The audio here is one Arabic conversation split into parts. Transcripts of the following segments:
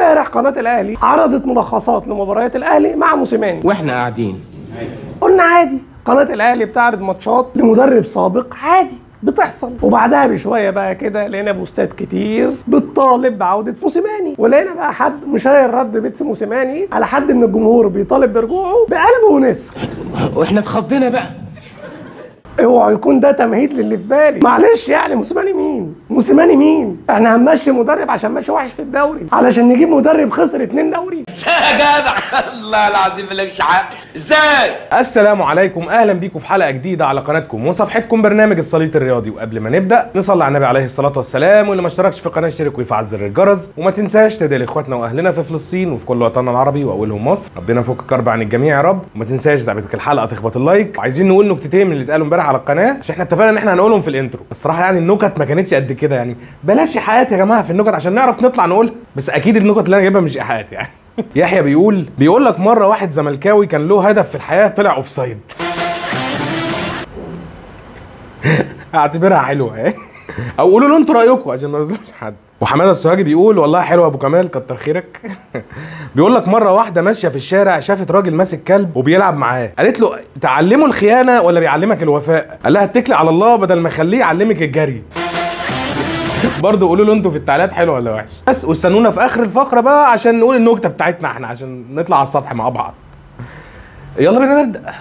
امبارح قناه الاهلي عرضت ملخصات لمباريات الاهلي مع موسيماني واحنا قاعدين قلنا عادي، قناه الاهلي بتعرض ماتشات لمدرب سابق عادي بتحصل. وبعدها بشويه بقى كده لقينا بوستات كتير بتطالب بعوده موسيماني، ولقينا بقى حد مشاير رد بيتس موسيماني على حد من الجمهور بيطالب برجوعه بقلب ونسر. واحنا اتخضينا بقى. اوعى يكون ده تمهيد للي في بالي. معلش يعني موسيماني مين؟ موسيماني مين؟ احنا هنمشي مدرب عشان ماشي وحش في الدوري علشان نجيب مدرب خسر 2 دوري؟ ازاي يا جدع؟ الله العظيم مالكش حق. ازاي؟ السلام عليكم، اهلا بيكم في حلقه جديده على قناتكم وصفحتكم برنامج الصليط الرياضي. وقبل ما نبدا نصلي على النبي عليه الصلاه والسلام، واللي ما اشتركش في القناه يشترك ويفعل زر الجرس، وما تنساش تدعي لاخواتنا واهلنا في فلسطين وفي كل وطننا العربي واولهم مصر. ربنا يفك الكرب عن الجميع يا رب. وما تنساش اذا عجبتك الحلقه تخبط اللايك. وعايزين نقول نكتتين من اللي اتقالوا امبارح على القناه عشان احنا اتفقنا ان احنا هنقولهم في الانترو. الصراحه يعني النكت ما كانتش قد كده، يعني بلاش ايحاءات يا جماعه في النكت عشان نعرف نطلع نقولها، بس اكيد النكت اللي انا جايبها مش ايحاءات يعني. يحيى بيقول لك مره واحد زملكاوي كان له هدف في الحياه طلع اوفسايد. اعتبرها حلوه اهي، او قولوا له انتوا رايكم عشان ما نظلمش حد. وحماده السوهاجي بيقول والله حلو يا ابو كمال كتر خيرك. بيقول لك مره واحده ماشيه في الشارع شافت راجل ماسك كلب وبيلعب معاه، قالت له تعلمه الخيانه ولا بيعلمك الوفاء؟ قال لها اتكلي على الله بدل ما اخليه يعلمك الجري. برضه قولوا له انتوا في التعليقات حلو ولا وحش. بس واستنونا في اخر الفقره بقى عشان نقول النكته بتاعتنا احنا عشان نطلع على السطح مع بعض. يلا بينا نبدا.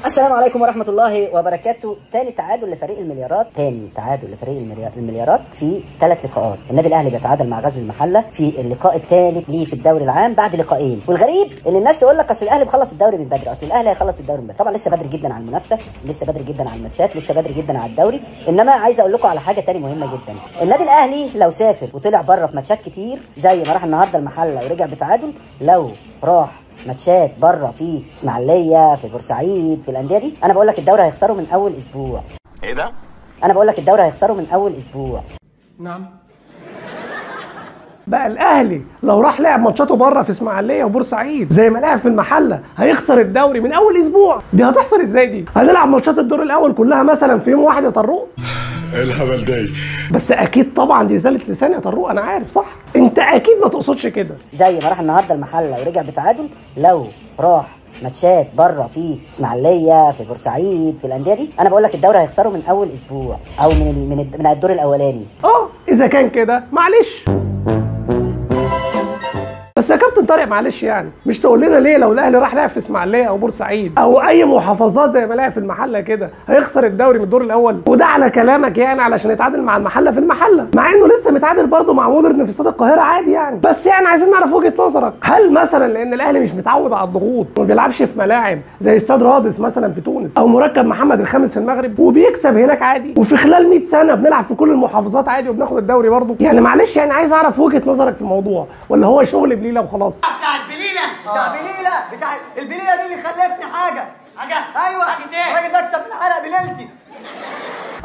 السلام عليكم ورحمة الله وبركاته. تاني تعادل لفريق المليارات في 3 لقاءات. النادي الاهلي بيتعادل مع غزل المحله في اللقاء الثالث ليه في الدوري العام بعد لقاءين. والغريب ان الناس تقول لك اصل الاهلي بيخلص الدوري من بدري، اصل الاهلي هيخلص الدوري من بدري. طبعا لسه بدري جدا على المنافسه، لسه بدري جدا على الماتشات، لسه بدري جدا على الدوري. انما عايز اقول لكم على حاجه تاني مهمه جدا. النادي الاهلي لو سافر وطلع بره في ماتشات كتير زي ما راح النهارده المحله ورجع بتعادل، لو راح ماتشات بره في اسماعيليه في بورسعيد في الانديه دي، انا بقول لك الدوري هيخسره من اول اسبوع. ايه ده؟ انا بقول لك الدوري هيخسره من اول اسبوع. نعم. بقى الاهلي لو راح لعب ماتشاته بره في اسماعيليه وبورسعيد زي ما لعب في المحله هيخسر الدوري من اول اسبوع. دي هتحصل ازاي دي؟ هنلعب ماتشات الدور الاول كلها مثلا في يوم واحد يا طروق؟ ايه الهبل ده؟ بس اكيد طبعا دي زالت لسان يا طروق، انا عارف صح؟ انت اكيد ما تقصدش كده. زي ما راح النهارده المحله ورجع بتعادل، لو راح ماتشات بره في اسماعيليه في بورسعيد في الانديه دي، انا بقول لك الدوري هيخسره من اول اسبوع او من الدور الاولاني. اذا كان كده معلش. بس يا كابتن طارق معلش يعني مش تقول لنا ليه لو الاهلي راح لعب في اسماعيليه او بورسعيد او اي محافظات زي ما لعب في المحله كده هيخسر الدوري من الدور الاول؟ وده على كلامك يعني علشان يتعادل مع المحله في المحله، مع انه لسه متعادل برضه مع مودرن في استاد القاهره عادي يعني. بس يعني عايزين نعرف وجهه نظرك، هل مثلا لان الاهلي مش متعود على الضغوط وما بيلعبش في ملاعب زي استاد رادس مثلا في تونس او مركب محمد الخامس في المغرب وبيكسب هناك عادي، وفي خلال 100 سنه بنلعب في كل المحافظات عادي وبناخد الدوري برضه؟ يعني معلش يعني عايز اعرف وجهه نظرك في الموضوع، ولا هو شغل بليله وخلاص؟ بتاع البليله دي اللي خلفتني حاجه. ايوه الراجل بكسب من حلقه بليلتي.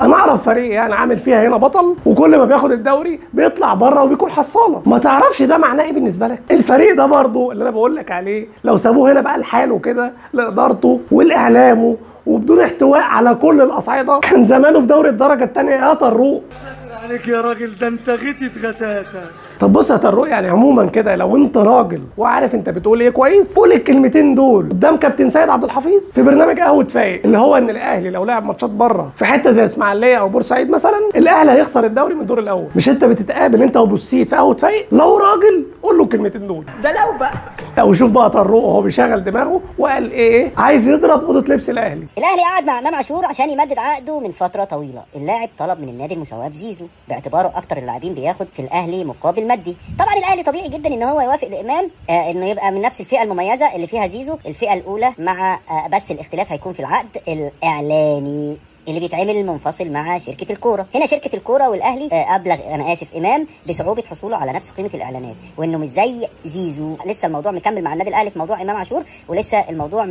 انا اعرف فريق يعني عامل فيها هنا بطل وكل ما بياخد الدوري بيطلع بره وبيكون حصاله. ما تعرفش ده معناه ايه بالنسبه لك؟ الفريق ده برضه اللي انا بقول لك عليه لو سابوه هنا بقى لحاله كده لادارته والاعلامه وبدون احتواء على كل الاصعده كان زمانه في دوري الدرجه الثانيه يا طروق. ساتر عليك يا راجل، ده انت غتت غتاته. طب بص يا طروق، يعني عموما كده لو انت راجل وعارف انت بتقول ايه كويس قول الكلمتين دول قدام كابتن سيد عبد الحفيظ في برنامج قهوه فايق، اللي هو ان الاهلي لو لعب ماتشات بره في حته زي اسماعيليه او بورسعيد مثلا الاهلي هيخسر الدوري من الدور الاول. مش انت بتتقابل انت وبوسيد في قهوه فايق؟ لو راجل قول له الكلمتين دول. ده لو بقى. او شوف بقى طروق وهو بيشغل دماغه وقال ايه؟ عايز يضرب اوضه لبس الاهلي. الاهلي قعد مع امام عاشور عشان يمدد عقده من فتره طويله. اللاعب طلب من النادي المساواه بزيزو باعتباره اكتر اللاعبين بياخد في الاهلي مقابل مادي. طبعا الاهلي طبيعي جدا ان هو يوافق لامام انه يبقى من نفس الفئه المميزه اللي فيها زيزو، الفئه الاولى، مع بس الاختلاف هيكون في العقد الاعلاني اللي بيتعمل منفصل مع شركه الكوره. هنا شركه الكوره والاهلي ابلغ امام بصعوبه حصوله على نفس قيمه الاعلانات، وانه مش زي زيزو. لسه الموضوع مكمل مع النادي الاهلي في موضوع امام عاشور، ولسه الموضوع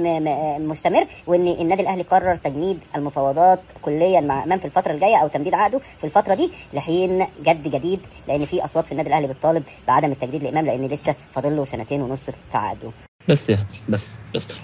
مستمر، وان النادي الاهلي قرر تجميد المفاوضات كليا مع امام في الفتره الجايه او تمديد عقده في الفتره دي لحين جد جديد، لان في اصوات في النادي الاهلي بتطالب بعدم التجديد لامام لان لسه فاضل له 2.5 سنين في عقده. بس يا بس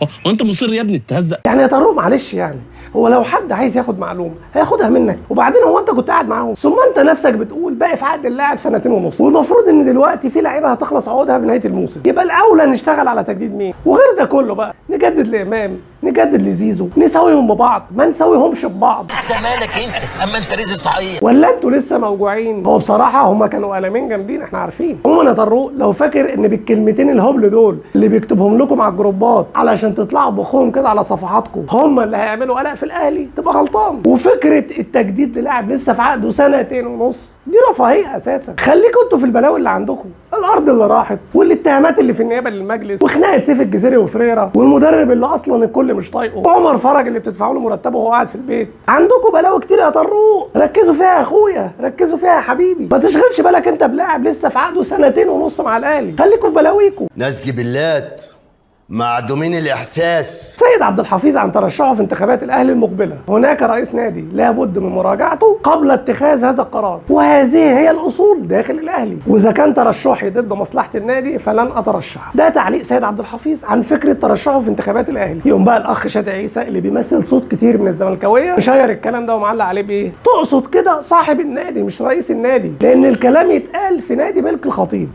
هو انت مصر يا ابني تتهزق؟ يعني يا طارق معلش، يعني هو لو حد عايز ياخد معلومه هياخدها منك، وبعدين هو انت كنت قاعد معاهم؟ ثم انت نفسك بتقول باقي في عقد اللاعب 2.5 سنين، والمفروض ان دلوقتي في لعيبه هتخلص عقودها بنهايه الموسم، يبقى الاولى نشتغل على تجديد مين؟ وغير ده كله بقى نجدد لامام، نجدد لزيزو، نساويهم ببعض، ما نساويهمش ببعض. ده مالك انت؟ اما انت رزق صحيح ولا انتوا لسه موجوعين؟ هو بصراحه هم كانوا قلمين جامدين احنا عارفين. عموما يا طارق لو فاكر ان بالكلمتين الهبل دول اللي بيكتبهم لكم على الجروبات علشان تطلعوا بخهم كده على صفحاتكم هم اللي هيعملوا قلق في الاهلي، تبقى غلطان. وفكره التجديد للاعب لسه في عقده 2.5 سنين دي رفاهيه اساسا. خليكم انتوا في البلاوي اللي عندكم، الارض اللي راحت والاتهامات اللي في النيابه للمجلس وخناقه سيف الجزيري وفريرة والمدرب اللي اصلا الكل مش طايقه وعمر فرج اللي بتدفعوا له مرتبه وهو قاعد في البيت. عندكم بلاوي كتير يا طروق، ركزوا فيها يا اخويا، ركزوا فيها يا حبيبي. ما تشغلش بالك انت بلاعب لسه في عقده 2.5 سنين مع الاهلي، خليكوا في بلاويكوا. ناس جبلات معدومين الاحساس. سيد عبد الحفيظ عن ترشحه في انتخابات الاهلي المقبله، هناك رئيس نادي لابد من مراجعته قبل اتخاذ هذا القرار، وهذه هي الاصول داخل الاهلي، واذا كان ترشحي ضد مصلحه النادي فلن اترشح. ده تعليق سيد عبد الحفيظ عن فكره ترشحه في انتخابات الاهلي. يوم بقى الاخ شادي عيسى اللي بيمثل صوت كتير من الزملكاويه مشير الكلام ده ومعلق عليه بايه؟ تقصد كده صاحب النادي مش رئيس النادي، لان الكلام يتقال في نادي ملك الخطيب.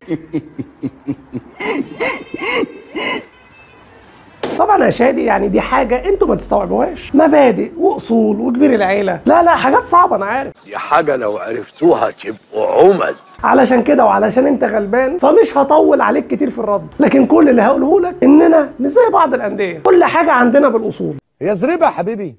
طبعا يا شادي يعني دي حاجه انتوا ما تستوعبوهاش، مبادئ واصول وكبير العيله، لا حاجات صعبه انا عارف، دي حاجه لو عرفتوها تبقوا عمد. علشان كده وعلشان انت غلبان فمش هطول عليك كتير في الرد، لكن كل اللي هقوله لك اننا مش زي بعض الانديه، كل حاجه عندنا بالاصول. هي زريبه يا حبيبي،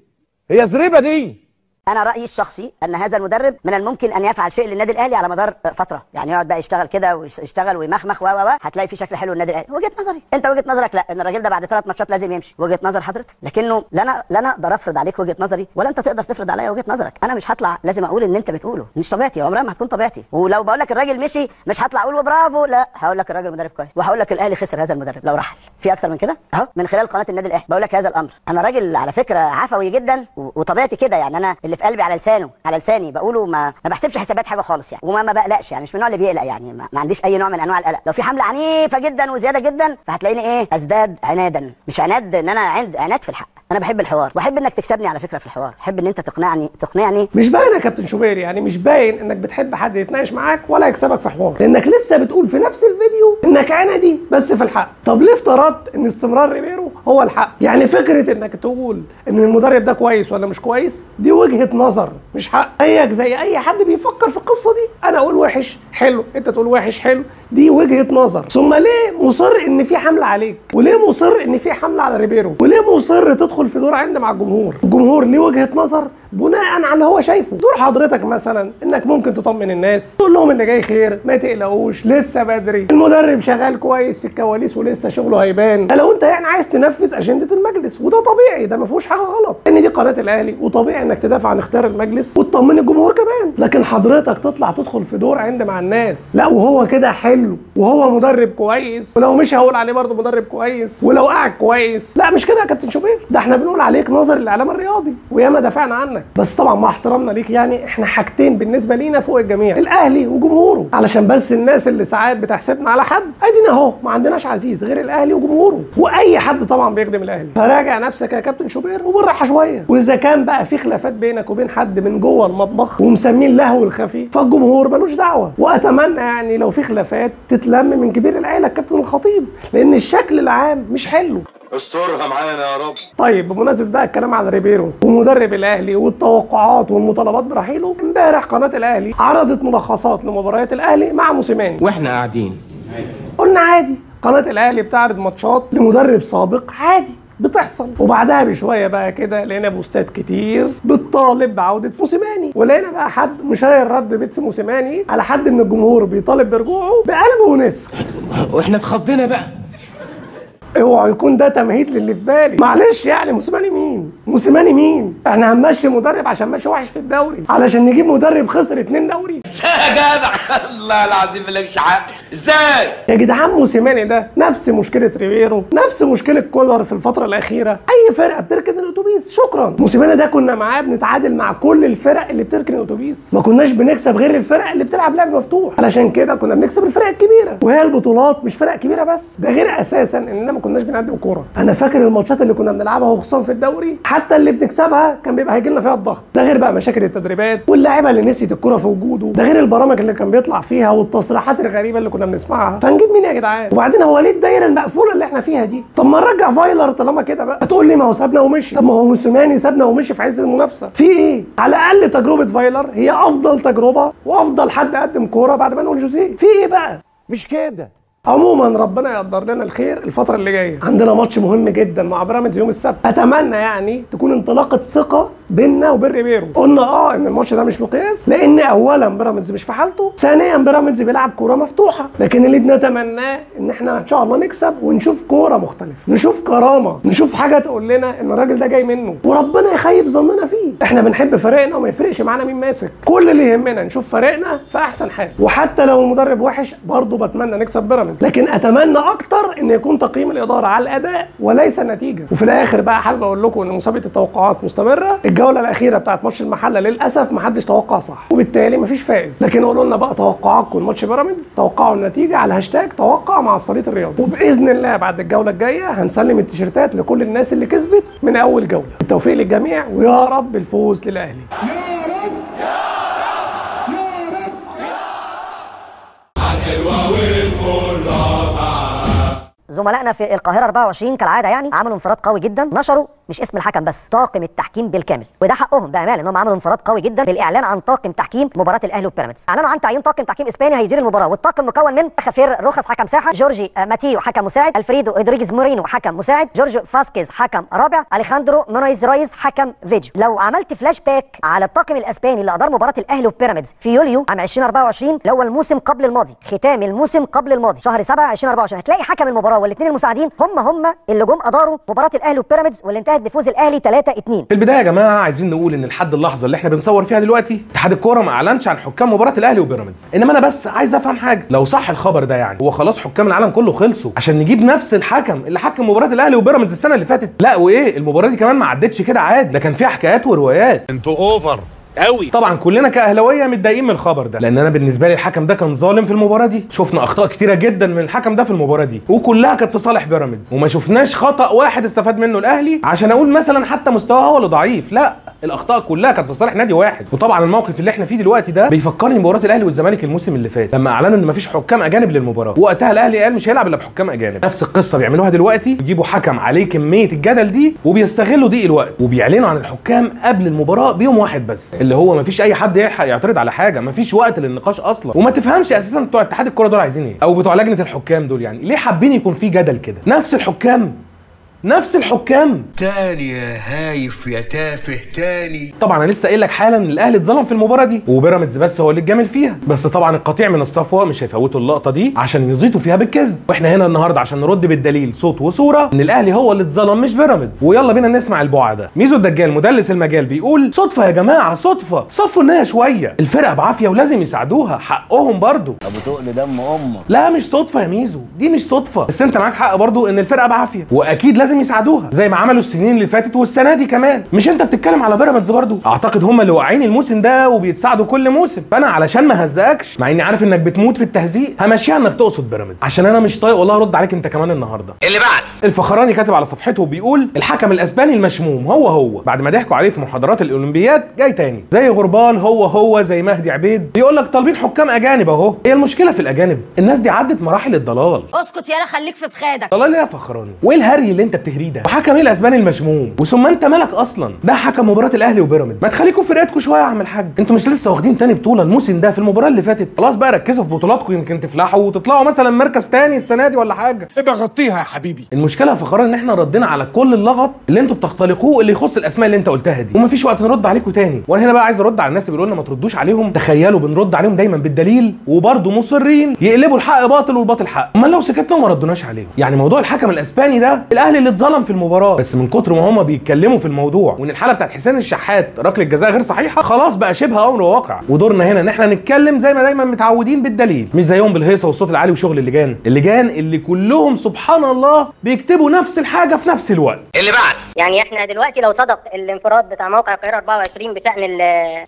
هي زريبه دي. انا رايي الشخصي ان هذا المدرب من الممكن ان يفعل شيء للنادي الاهلي على مدار فتره، يعني يقعد بقى يشتغل كده ويشتغل ويمخمخ هتلاقي في شكل حلو للنادي الاهلي. وجهه نظري، انت وجهه نظرك لا، ان الراجل ده بعد 3 ماتشات لازم يمشي، وجهه نظر حضرتك، لكنه لا انا اقدر افرض عليك وجهه نظري ولا انت تقدر تفرض عليا وجهه نظرك. انا مش هطلع لازم اقول ان انت بتقوله، مش طبيعتي، عمرها ما هتكون طبيعتي. ولو بقول لك الراجل مشي مش هطلع اقول برافو، لا هقول لك الراجل مدرب كويس، وهقول لك الاهلي خسر هذا المدرب لو رحل. في اكتر من كده اهو من خلال قناه النادي الاهلي بقول لك هذا الامر. انا راجل على فكره عفوي جدا وطبيعتي كده، يعني انا اللي في قلبي على لساني بقوله، ما بحسبش حسابات حاجه خالص يعني، وما بقلقش يعني، مش من النوع اللي بيقلق يعني، ما عنديش اي نوع من انواع القلق. لو في حمله عنيفه جدا وزياده جدا فهتلاقيني ايه ازداد عنادا، مش عناد ان انا عناد في الحق، انا بحب الحوار واحب انك تكسبني على فكره في الحوار، احب ان انت تقنعني. مش باين يا كابتن شوبير، يعني مش باين انك بتحب حد يتناقش معاك ولا يكسبك في حوار، لانك لسه بتقول في نفس الفيديو انك عنادي بس في الحق. طب ليه افترضت ان استمرار ريبيرو هو الحق؟ يعني فكره انك تقول ان المدرب ده كويس ولا مش كويس دي وجهه نظر مش حق، زيك زي اي حد بيفكر في القصه دي. انا اقول وحش حلو، انت تقول وحش حلو، دي وجهه نظر. ثم ليه مصر ان في حمله عليك؟ وليه مصر ان في حمله على ريبيرو؟ وليه مصر تدخل في دور عند مع الجمهور؟ الجمهور ليه وجهه نظر بناء على اللي هو شايفه. دور حضرتك مثلا انك ممكن تطمن الناس، تقول لهم اللي جاي خير، ما تقلقوش لسه بدري، المدرب شغال كويس في الكواليس ولسه شغله هيبان. لو انت يعني عايز تنفذ اجنده المجلس، وده طبيعي، ده ما فيهوش حاجه غلط، ان دي قناه الاهلي وطبيعي انك تدافع عن اختيار المجلس وتطمن الجمهور كمان. لكن حضرتك تطلع تدخل في دور عند مع الناس، لا وهو كده حلو وهو مدرب كويس، ولو مش هقول عليه برضه مدرب كويس، ولو قاعد كويس، لا مش كده يا كابتن شوبير، ده احنا بنقول عليك ناظر الاعلام الرياضي وياما دافعنا عنك. بس طبعا مع احترامنا ليك يعني احنا حاجتين بالنسبه لينا فوق الجميع، الاهلي وجمهوره، علشان بس الناس اللي ساعات بتحسبنا على حد، ادينا اهو ما عندناش عزيز غير الاهلي وجمهوره، واي حد طبعا بيخدم الاهلي. فراجع نفسك يا كابتن شوبير وبالراحه شويه، واذا كان بقى في خلافات بينك وبين حد من جوه المطبخ ومسمين اللهو الخفي فالجمهور ملوش دعوه. واتمنى يعني لو في خلافات تتلم من كبير العيله الكابتن الخطيب، لان الشكل العام مش حلو. استرها معانا يا رب. طيب بمناسبه بقى الكلام على ريبيرو ومدرب الاهلي والتوقعات والمطالبات برحيله، امبارح قناه الاهلي عرضت ملخصات لمباريات الاهلي مع موسيماني واحنا قاعدين قلنا عادي، قناه الاهلي بتعرض ماتشات لمدرب سابق عادي بتحصل. وبعدها بشويه بقى كده لقينا بوستات كتير بتطالب بعوده موسيماني، ولقينا بقى حد مشاير رد بيتس موسيماني على حد من الجمهور بيطالب برجوعه بقلب ونسر. واحنا اتخضينا بقى. اوعى يكون ده تمهيد للي في بالي. معلش يعني موسيماني مين؟ احنا هنمشي مدرب عشان ماشي وحش في الدوري علشان نجيب مدرب خسر 2 دوري؟ يا جدع الله العظيم مالكش حق. ازاي؟ يا جدعان موسيماني ده نفس مشكله ريبيرو، نفس مشكله كولر في الفتره الاخيره. اي فرقه بتركن الاتوبيس شكرا. موسيماني ده كنا معاه بنتعادل مع كل الفرق اللي بتركن الاتوبيس، ما كناش بنكسب غير الفرق اللي بتلعب لعب مفتوح. علشان كده كنا بنكسب الفرق الكبيره، وهي البطولات مش فرق كبيره بس، ده غير اساسا اننا ما كناش بنقدم كوره. انا فاكر الماتشات اللي كنا بنلعبها وخصوصا في الدوري، حتى اللي بنكسبها كان بيبقى هيجي لنا فيها الضغط. ده غير بقى مشاكل التدريبات واللاعيبه اللي نسيت الكوره في وجوده، ده غير البرامج اللي كان بيطلع فيها والتصريحات الغريبه اللي كنا بنسمعها. فنجيب مين يا جدعان؟ وبعدين هو ليه الدايره المقفوله اللي احنا فيها دي؟ طب ما نرجع فايلر طالما كده بقى. هتقول لي ما هو سابنا ومشي. طب ما هو موسيماني سابنا ومشي في عز المنافسه. في ايه؟ على الاقل تجربه فايلر هي افضل تجربه وافضل حد قدم كوره بعد ما نقول جوزيه. في ايه بقى؟ مش كده. عموما ربنا يقدر لنا الخير الفتره اللي جايه. عندنا ماتش مهم جدا مع بيراميدز يوم السبت، اتمنى يعني تكون انطلاقه ثقه بيننا وبين ريبيرو. قلنا ان الماتش ده مش مقياس، لان اولا بيراميدز مش في حالته، ثانيا بيراميدز بيلعب كوره مفتوحه، لكن اللي بنتمناه ان احنا ان شاء الله نكسب ونشوف كوره مختلفه، نشوف كرامه، نشوف حاجه تقول لنا ان الراجل ده جاي منه، وربنا يخيب ظننا فيه. احنا بنحب فريقنا وما يفرقش معانا مين ماسك، كل اللي يهمنا نشوف فريقنا في احسن حال، وحتى لو المدرب وحش برضه بتمنى نكسب بيراميدز، لكن اتمنى اكتر ان يكون تقييم الاداره على الاداء وليس النتيجه. وفي الاخر بقى حابب اقول لكم ان مسابقه التوقعات مستمره. الجوله الاخيره بتاعت ماتش المحله للاسف ما حدش توقع صح، وبالتالي مفيش فائز، لكن قولوا لنا بقى توقعاتكم لماتش بيراميدز، توقعوا النتيجه على هاشتاج توقع مع الصليط الرياضي، وباذن الله بعد الجوله الجايه هنسلم التيشيرتات لكل الناس اللي كسبت من اول جوله. التوفيق للجميع ويا رب الفوز للاهلي. زملائنا في القاهرة 24 كالعادة يعني عملوا انفراد قوي جدا، نشروا مش اسم الحكم بس، طاقم التحكيم بالكامل، وده حقهم بأمانة انهم عملوا انفراد قوي جدا بالإعلان عن طاقم تحكيم مباراة الأهلي وبيراميدز. أعلنوا عن تعيين طاقم تحكيم إسباني هيدير المباراة، والطاقم مكون من خفير روخاس حكم ساحة، جورجي ماتيو حكم مساعد، الفريدو رودريجيز مورينو حكم مساعد، جورج فاسكيز حكم رابع، اليخاندرو مونويز رايز حكم فيديو. لو عملت فلاش باك على الطاقم الإسباني اللي أدار مباراة الأهلي وبيراميدز في يوليو عام 2024 اللي هو الموسم قبل الماضي، ختام الموسم قبل الماضي شهر 7 2024، هتلاقي حكم المباراة والاثنين المساعدين هم اللي جم اداروا مباراه الاهلي وبيراميدز واللي انتهت بفوز الاهلي 3-2. في البدايه يا جماعه عايزين نقول ان لحد اللحظه اللي احنا بنصور فيها دلوقتي اتحاد الكوره ما اعلنش عن حكام مباراه الاهلي وبيراميدز، انما انا بس عايز افهم حاجه، لو صح الخبر ده يعني هو خلاص حكام العالم كله خلصوا عشان نجيب نفس الحكم اللي حكم مباراه الاهلي وبيراميدز السنه اللي فاتت؟ لا وايه، المباراه دي كمان ما عدتش كده عادي، ده كان فيها حكايات وروايات. انتوا اوفر قوي. طبعا كلنا كاهلاويه متضايقين من الخبر ده، لان انا بالنسبه لي الحكم ده كان ظالم في المباراه دي. شفنا اخطاء كتيره جدا من الحكم ده في المباراه دي، وكلها كانت في صالح بيراميدز، وما شفناش خطا واحد استفاد منه الاهلي عشان اقول مثلا حتى مستواه هو اللي ضعيف. لا، الاخطاء كلها كانت في صالح نادي واحد. وطبعا الموقف اللي احنا فيه دلوقتي ده بيفكرني بمباراه الاهلي والزمالك الموسم اللي فات لما اعلنوا ان مفيش حكام اجانب للمباراه، وقتها الاهلي قال مش هيلعب الا بحكام اجانب. نفس القصه بيعملوها دلوقتي، يجيبوا حكم عليه كميه الجدل دي وبيستغلوا ضيق الوقت، وبيعلنوا عن الحكام قبل المباراه بيوم واحد بس، اللي هو مفيش اي حد يلحق يعترض على حاجه، مفيش وقت للنقاش اصلا. وما تفهمش اساسا بتوع اتحاد الكوره دول عايزين ايه، او بتوع لجنه الحكام دول يعني ليه حابين يكون في جدل كده. نفس الحكام تاني يا هايف يا تافه تاني. طبعا انا لسه قايل لك حالا ان الاهلي اتظلم في المباراه دي وبيراميدز بس هو اللي اتجامل فيها، بس طبعا القطيع من الصفوه مش هيفوتوا اللقطه دي عشان يزيطوا فيها بالكذب، واحنا هنا النهارده عشان نرد بالدليل صوت وصوره ان الاهلي هو اللي اتظلم مش بيراميدز. ويلا بينا نسمع البعد ده. ميزو الدجال مدلس المجال بيقول صدفه يا جماعه، صدفه، صفوا النيه شويه، الفرقه بعافيه ولازم يساعدوها، حقهم برضو. ابو تقل دم امك. لا مش صدفه يا ميزو، دي مش صدفه، بس انت معاك حق برضو ان الفرقه بعافيه واكيد لازم يساعدوها زي ما عملوا السنين اللي فاتت والسنه دي كمان. مش انت بتتكلم على بيراميدز برضو؟ اعتقد هم اللي واقعين الموسم ده وبيتساعدوا كل موسم، فانا علشان ما هزقكش مع اني عارف انك بتموت في التهزيق همشيها انك تقصد بيراميدز عشان انا مش طايق والله ارد عليك انت كمان النهارده. اللي بعد الفخراني كاتب على صفحته وبيقول الحكم الاسباني المشموم هو بعد ما ضحكوا عليه في محاضرات الاولمبياد جاي تاني زي غربال، هو زي مهدي عبيد بيقول لك طالبين حكام اجانب اهو. هي المشكله في الاجانب، الناس دي عدت مراحل الضلال. اسكت يالا، خليك في فخادك. ضلال ايه يا فخراني؟ وايه الهري اللي انت بتهريه ده؟ وحكم ايه الاسباني المشموم؟ وثم انت مالك اصلا؟ ده حكم مباراه الاهلي وبيراميدز، ما تخليكوا فرقتكم شويه يا عم الحاج. انتوا مش لسه واخدين تاني بطوله الموسم ده في المباراه اللي فاتت؟ خلاص بقى ركزوا في بطولاتكم، يمكن تفلحوا وتطلعوا مثلا مركز تاني السنه دي ولا حاجه. ابقى غطيها يا حبيبي. المشكله يا فخراني ان احنا ردينا على كل اللغط اللي انتوا بتختلقوه اللي يخص الاسماء اللي انت قلتها دي، ومفيش وقت نرد عليكم تاني. وانا هنا بقى عايز ارد على الناس اللي بيقولوا لنا ما تردوش عليهم. تخيلوا بنرد عليهم دايما بالدليل وبرضه مصرين يقلبوا الحق باطل والباطل حق. امال لو سكتنا وما ردوناش عليهم؟ يعني موضوع الحكم الاسباني ده الاهلي اللي اللي اتظلم في المباراه، بس من كتر ما هم بيتكلموا في الموضوع وان الحاله بتاعت حسين الشحات ركله جزاء غير صحيحه، خلاص بقى شبه امر واقع. ودورنا هنا ان احنا نتكلم زي ما دايما متعودين بالدليل، مش زيهم بالهيصه والصوت العالي وشغل اللجان اللي كلهم سبحان الله بيكتبوا نفس الحاجه في نفس الوقت. اللي بعد يعني احنا دلوقتي لو صدق الانفراد بتاع موقع القاهره 24 بشان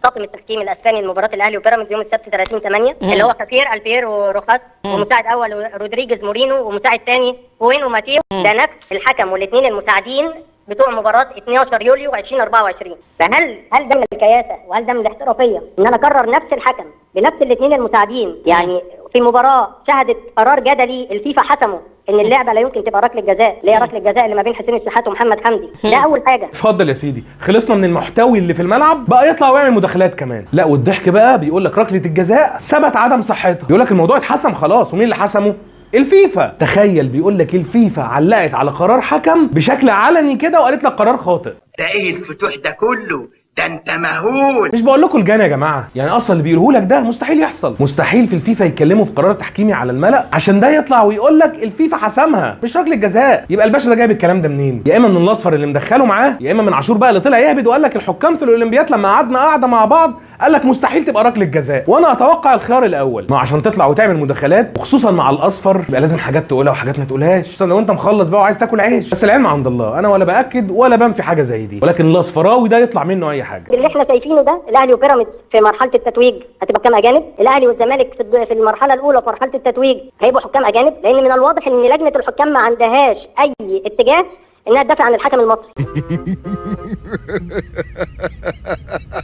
طاقم التحكيم الاسباني لمباراه الاهلي وبيراميدز يوم السبت 30/8 اللي هو خفير البيرو روخاس ومساعد اول رودريجيز مورينو ومساعد ثاني بوينو ماتيو، ده نفس الحكم والاثنين المساعدين بتوع مباراه 12 يوليو 2024. فهل ده من الكياسه وهل ده من الاحترافيه ان انا اكرر نفس الحكم بنفس الاثنين المساعدين؟ يعني في مباراه شهدت قرار جدلي الفيفا حسمه ان اللعبه لا يمكن تبقى ركله جزاء، اللي هي ركله الجزاء اللي ما بين حسين الشحات ومحمد حمدي. ده اول حاجه. اتفضل يا سيدي، خلصنا من المحتوي اللي في الملعب، بقى يطلع ويعمل مداخلات كمان. لا والضحك بقى بيقول لك ركله الجزاء ثبت عدم صحتها، بيقول لك الموضوع اتحسم خلاص. ومين اللي حسمه؟ الفيفا. تخيل بيقول لك الفيفا علقت على قرار حكم بشكل علني كده وقالت لك قرار خاطئ. ده ايه الفتوح ده كله؟ ده انت مهول. مش بقول لكم الجان يا جماعه، يعني اصلا اللي بيقوله لك ده مستحيل يحصل، مستحيل في الفيفا يتكلموا في قرار تحكيمي على الملأ عشان ده يطلع ويقول لك الفيفا حسمها مش ركله جزاء. يبقى الباشا ده جايب الكلام ده منين؟ يا اما من الاصفر اللي مدخله معاه، يا اما من عاشور بقى اللي طلع يهبد وقال لك الحكام في الاولمبياد لما قعدنا قاعده مع بعض قال لك مستحيل تبقى ركله جزاء. وانا اتوقع الخيار الاول، ما عشان تطلع وتعمل مداخلات وخصوصا مع الاصفر يبقى لازم حاجات تقولها وحاجات ما تقولهاش، خصوصا لو انت مخلص بقى وعايز تاكل عيش. بس العلم عند الله، انا ولا باكد ولا بنفي حاجه زي دي، ولكن الاصفراوي ده يطلع منه اي حاجه. اللي احنا شايفينه ده الاهلي وبيراميدز في مرحله التتويج هتبقى حكام اجانب، الاهلي والزمالك في المرحله الاولى في مرحله التتويج هيبقوا حكام اجانب، لان من الواضح ان لجنه الحكام ما عندهاش اي اتجاه انها تدافع عن الحكم المصري.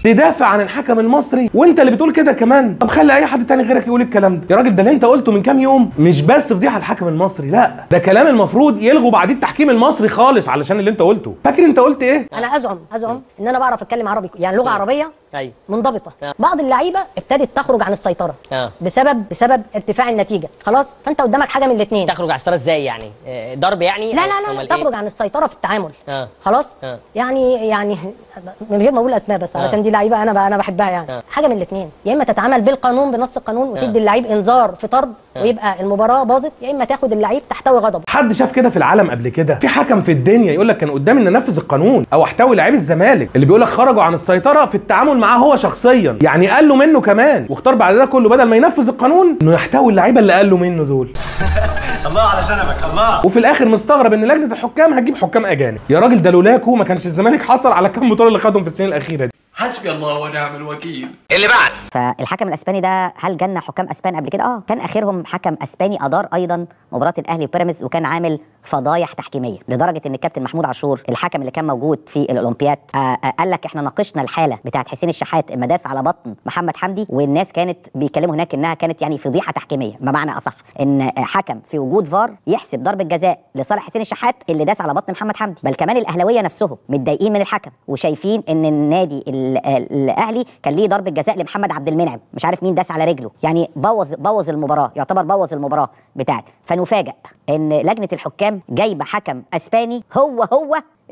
تدافع عن الحكم المصري وانت اللي بتقول كده كمان؟ طب خلي اي حد تاني غيرك يقول الكلام ده يا راجل. ده اللي انت قلته من كام يوم مش بس فضيحه الحكم المصري، لا ده كلام المفروض يلغوا بعديه التحكيم المصري خالص علشان اللي انت قلته. فاكر انت قلت ايه؟ انا ازعم ان انا بعرف اتكلم عربي، يعني لغه عربيه ايوه منضبطه. بعض اللعيبه ابتدت تخرج عن السيطره بسبب ارتفاع النتيجه، خلاص. فانت قدامك حاجه من الاثنين. تخرج عن السيطره ازاي يعني؟ ضرب يعني؟ لا تخرج عن السيطره في التعامل. خلاص. يعني من غير ما اقول اسماء بس علشان دي لعيبه انا بحبها يعني. حاجه من الاثنين، يا اما تتعامل بالقانون بنص القانون وتدي اللعيب انذار في طرد ويبقى المباراه باظت، يا اما تاخد اللعيب تحتوي غضبه. حد شاف كده في العالم قبل كده؟ في حكم في الدنيا يقول لك كان قدامي ان انفذ القانون او احتوي لعيب الزمالك اللي بيقول لك خرجوا عن السيطره في التعامل معاه هو شخصيا، يعني قال له منه كمان، واختار بعد ده كله بدل ما ينفذ القانون انه يحتوي اللعيبه اللي قال له منه دول. الله على شنبك الله. وفي الاخر مستغرب ان لجنه الحكام هتجيب حكام اجانب. يا راجل ده لولاكوا ما كانش الزمالك حصل على كام بطوله اللي خدهم في السنين الاخيره دي. حسبي الله ونعم الوكيل. اللي بعد. فالحكم الاسباني ده هل جنى حكام اسبان قبل كده؟ كان اخرهم حكم اسباني ادار ايضا مباراه الاهلي وبيراميدز وكان عامل فضايح تحكيميه، لدرجه ان الكابتن محمود عاشور الحكم اللي كان موجود في الاولمبياد قال لك احنا ناقشنا الحاله بتاعت حسين الشحات اما داس على بطن محمد حمدي، والناس كانت بيتكلموا هناك انها كانت يعني فضيحه تحكيميه، بمعنى اصح ان حكم في وجود فار يحسب ضربه جزاء لصالح حسين الشحات اللي داس على بطن محمد حمدي. بل كمان الاهلاويه نفسهم متضايقين من الحكم وشايفين ان النادي الاهلي كان ليه ضربه جزاء لمحمد عبد المنعم، مش عارف مين داس على رجله، يعني بوظ المباراه، يعتبر بوظ المباراه بتاعت. فنفاجئ ان لجنه الحكام جايبه حكم اسباني هو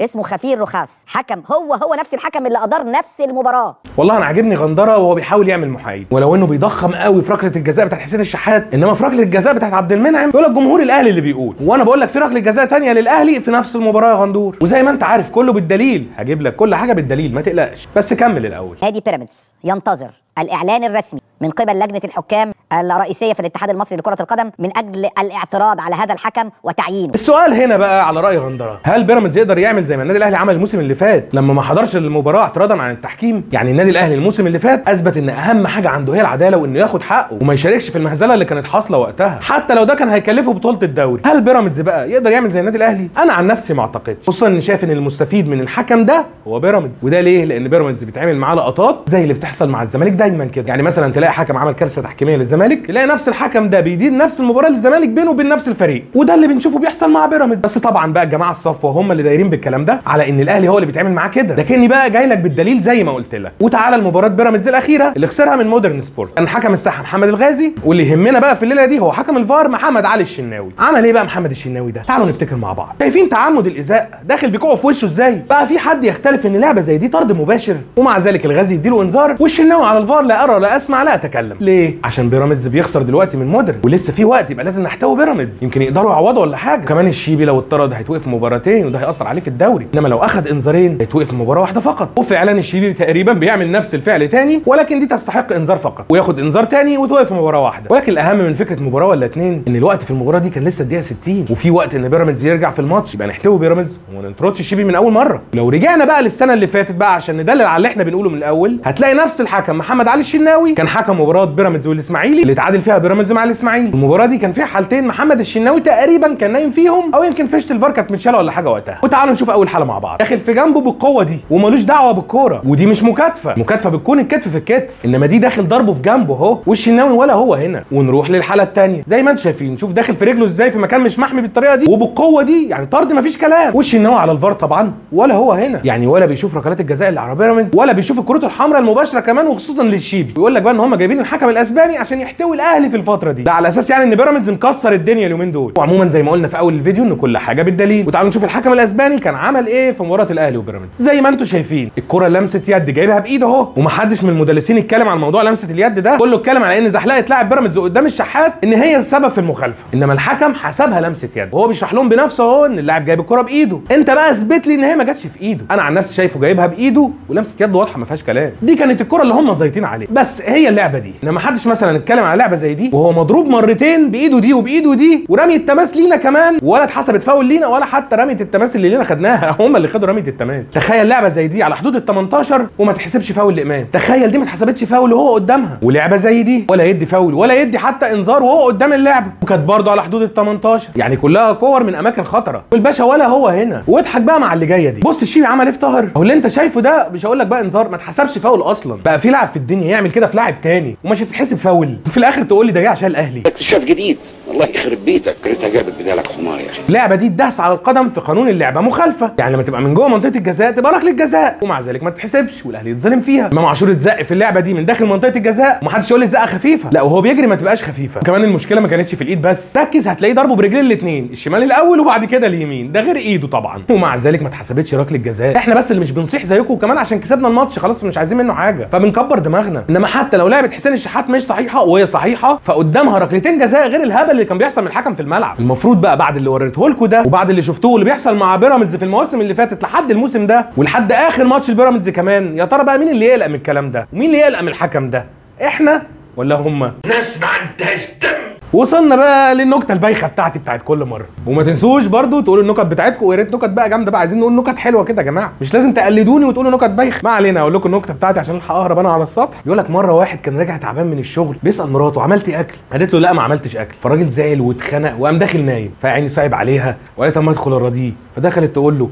اسمه خفير روخاس، حكم هو نفس الحكم اللي ادار نفس المباراه. والله انا عاجبني غندره وهو بيحاول يعمل محايد، ولو انه بيضخم قوي في ركله الجزاء بتاعت حسين الشحات، انما في ركله الجزاء بتاعت عبد المنعم يقول لك جمهور الاهلي اللي بيقول، وانا بقول لك في ركله جزاء ثانيه للاهلي في نفس المباراه يا غندور. وزي ما انت عارف كله بالدليل، هجيب لك كل حاجه بالدليل ما تقلقش، بس كمل الاول. نادي بيراميدز ينتظر الاعلان الرسمي من قبل لجنه الحكام الرئيسيه في الاتحاد المصري لكره القدم من اجل الاعتراض على هذا الحكم وتعيينه. السؤال هنا بقى على راي غندره، هل بيراميدز يقدر يعمل زي ما النادي الاهلي عمل الموسم اللي فات لما ما حضرش المباراه اعتراضا عن التحكيم؟ يعني النادي الاهلي الموسم اللي فات اثبت ان اهم حاجه عنده هي العداله وانه ياخد حقه وما يشاركش في المهزله اللي كانت حاصله وقتها، حتى لو ده كان هيكلفه بطوله الدوري. هل بيراميدز بقى يقدر يعمل زي النادي الاهلي؟ انا عن نفسي ما اعتقدش، خصوصا ان شايف ان المستفيد من الحكم ده هو بيراميدز. وده ليه؟ لان بيراميدز بيتعمل معاه لقطات زي اللي بتحصل مع الزمالك دايما كده، يعني مثلا تلاقي حكم عمل كارثه تحكيميه للزمالك، تلاقي نفس الحكم ده بيدير نفس المباراه للزمالك بينه وبين نفس الفريق، وده اللي بنشوفه بيحصل مع بيراميدز. بس طبعا بقى الجماعه الصفوه هم اللي دايرين بالكلام ده على ان الاهلي هو اللي بيتعمل معاه كده. ده كاني بقى جاي لك بالدليل زي ما قلت لك. وتعالى المباراه بيراميدز الاخيره اللي خسرها من مودرن سبورت، كان حكم الساحه محمد الغازي، واللي يهمنا بقى في الليله دي هو حكم الفار محمد علي الشناوي. عمل ايه بقى محمد الشناوي ده؟ تعالوا نفتكر مع بعض. شايفين تعمد الايذاء داخل بيكوعه في وشه ازاي؟ بقى في حد يختلف ان لعبه زي دي طرد مباشر، ومع ذلك الغازي يديله انذار والشناوي على الفار لا ارى لا اسمع لا اتكلم. ليه؟ عشان بيراميدز بيخسر دلوقتي من مودرن ولسه في وقت، يبقى لازم نحتوي بيراميدز، يمكن يقدروا يعوضوا ولا حاجه. كمان الشيبي لو اتطرد هيتوقف مباراتين وده هيأثر عليه في الدوري، انما لو اخذ انذارين هيتوقف مباراه واحده فقط. وفعلا الشيبي تقريبا بيعمل نفس الفعل تاني، ولكن دي تستحق انذار فقط وياخد انذار تاني وتوقف مباراه واحده. ولكن الاهم من فكره مباراه ولا اتنين ان الوقت في المباراه دي كان لسه الدقيقه 60 وفي وقت ان بيراميدز يرجع في الماتش، يبقى نحتوي بيراميدز وما نطردش الشيبي من اول مره. لو رجعنا بقى للسنه اللي فاتت بقى عشان ندلل على اللي احنا بنقوله من الاول، هتلاقي نفس الحكم محمد علي الشناوي كان حكم مباراه بيراميدز والاسماعيلي اللي اتعادل فيها بيراميدز مع الاسماعيلي. المباراه دي كان فيها حالتين محمد الشناوي تقريبا كان نايم فيهم، او يمكن فيشه الفار كانت متشاله ولا حاجه وقتها. وتعالوا نشوف اول حاله مع بعض. داخل في جنبه بالقوه دي ومالوش دعوه بالكوره، ودي مش مكاتفه، مكاتفه بتكون الكتف في الكتف، انما دي داخل ضربه في جنبه اهو والشناوي ولا هو هنا. ونروح للحاله الثانيه زي ما انتم شايفين، شوف داخل في رجله ازاي في مكان مش محمي بالطريقه دي وبالقوه دي، يعني طرد مفيش كلام. والشناوي على الفار طبعا ولا هو هنا، يعني ولا بيشوف ركلات الجزاء اللي على بيراميدز ولا بيشوف الكروت الحمراء المباشره كمان، وخصوصا للشيبي. ويقول لك بقى ان هم جايبين الحكم الاسباني عشان يحتوي الاهلي في الفتره دي، ده على اساس يعني ان بيراميدز مكسر الدنيا اليومين دول. وعموما زي ما قلنا في اول الفيديو ان كل حاجه بالدليل. وتعالوا نشوف الحكم الاسباني كان عمل ايه في مباراه الاهلي وبيراميدز. زي ما انتم شايفين الكره لمسه يد جايبها بايده اهو، ومحدش من المدلسين اتكلم عن موضوع لمسه اليد ده، كله اتكلم على ان زحلقه لاعب بيراميدز قدام الشحات ان هي السبب في المخالفه، انما الحكم حسبها لمسه يد وهو بيشرح لهم بنفسه اهو ان اللاعب جايب الكره بايده. انت بقى اثبت لي ان هي ما جاتش في ايده. انا عن نفسي شايفه جايبها بايده ولمسه يد واضحه ما فيهاش كلام. دي كانت الكره اللي هم زايطين عليه، بس هي اللعبه دي، انما محدش مثلا اتكلم على لعبه زي دي وهو مضروب مرتين بايده دي وبايده دي، ورمي التماس لينا كمان، ولا اتحسبت فاول لينا ولا حتى رميه التماس اللي لينا خدناها، هم اللي خدوا رميه التماس. تخيل لعبه زي دي على حدود ال 18 وما تحسبش فاول لامام، تخيل دي ما اتحسبتش فاول وهو قدامها، ولعبه زي دي ولا يدي فاول ولا يدي حتى انذار وهو قدام اللعبه، وكانت برضه على حدود ال 18، يعني كلها كور من اماكن خطره، والباشا ولا هو هنا. واضحك بقى مع اللي جايه دي، بص الشيبي عمل ايه في طاهر اهو، اللي انت شايفه ده مش هقول لك بقى انذار، ما اتحسبش فاول اصلا. بقى في لاعب في الدنيا يعمل كده في لاعب تاني ومش هتتحسب فاول، في الاخر تقول لي ده جه عشان الاهلي. اكتشاف جديد، الله يخرب بيتك، ريتها جابت بدالك حمار يا اخي. اللعبه دي الدهس على القدم في قانون اللعبه مخالفه، يعني لما تبقى من جوه منطقه الجزاء تبقى ركله جزاء، ومع ذلك ما تتحسبش والاهلي يتظلم فيها. امام عاشور اتزق في اللعبه دي من داخل منطقه الجزاء ومحدش يقول لي الزقه خفيفه، لا وهو بيجري ما تبقاش خفيفه. وكمان المشكله ما كانتش في الايد بس، ركز هتلاقيه ضربه برجلين الاثنين، الشمال الاول وبعد كده اليمين، ده غير ايده طبعا، ومع ذلك ما اتحسبتش ركله جزاء. احنا بس اللي مش بنصيح زيكم، وكمان عشان كسبنا الماتش خلاص مش عايزين منه حاجه فبنكبر دماغنا. انما حتى لو لعبه حسين الشحات مش صحيحه وهي صحيحه فقدامها ركلتين جزاء غير الهبل اللي كان بيحصل من الحكم في الملعب. المفروض بقى بعد اللي وريته لكم ده وبعد اللي شفتوه واللي بيحصل مع بيراميدز في المواسم اللي فاتت لحد الموسم ده ولحد اخر ماتش البيراميدز كمان، يا ترى بقى مين اللي يقلق من الكلام ده ومين اللي يقلق من الحكم ده، احنا ولا هم؟ ناس ما عندهاش دم. وصلنا بقى للنكته البايخه بتاعتي بتاعت كل مره، وما تنسوش برضو تقولوا النكت بتاعتكم، ويا ريت نكت بقى جامده بقى، عايزين نقول نكت حلوه كده يا جماعه، مش لازم تقلدوني وتقولوا نكت بايخه. ما علينا، اقول لكم النكته بتاعتي عشان الحق اهرب انا على السطح. بيقول لك مره واحد كان راجع تعبان من الشغل بيسال مراته عملتي اكل؟ قالت له لا ما عملتش اكل، فالراجل زعل واتخنق وقام داخل نايم، فعيني صعب عليها وقالت اما ادخل اراضيه، فدخلت تقول له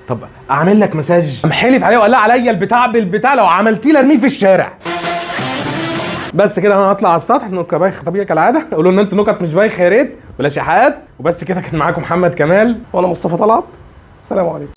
طب اعمل لك مساج، قام حلف عليه وقال لها عليا البتاع بالبتاع لو عملتيه ارميه في الشارع. بس كده انا هطلع على السطح، نكته بايخه طبيعي كالعاده، قولوا لنا انتوا نكت مش بايخه يا ريت ولا شحات. وبس كده، كان معاكم محمد كمال وانا مصطفى طلعت، السلام عليكم.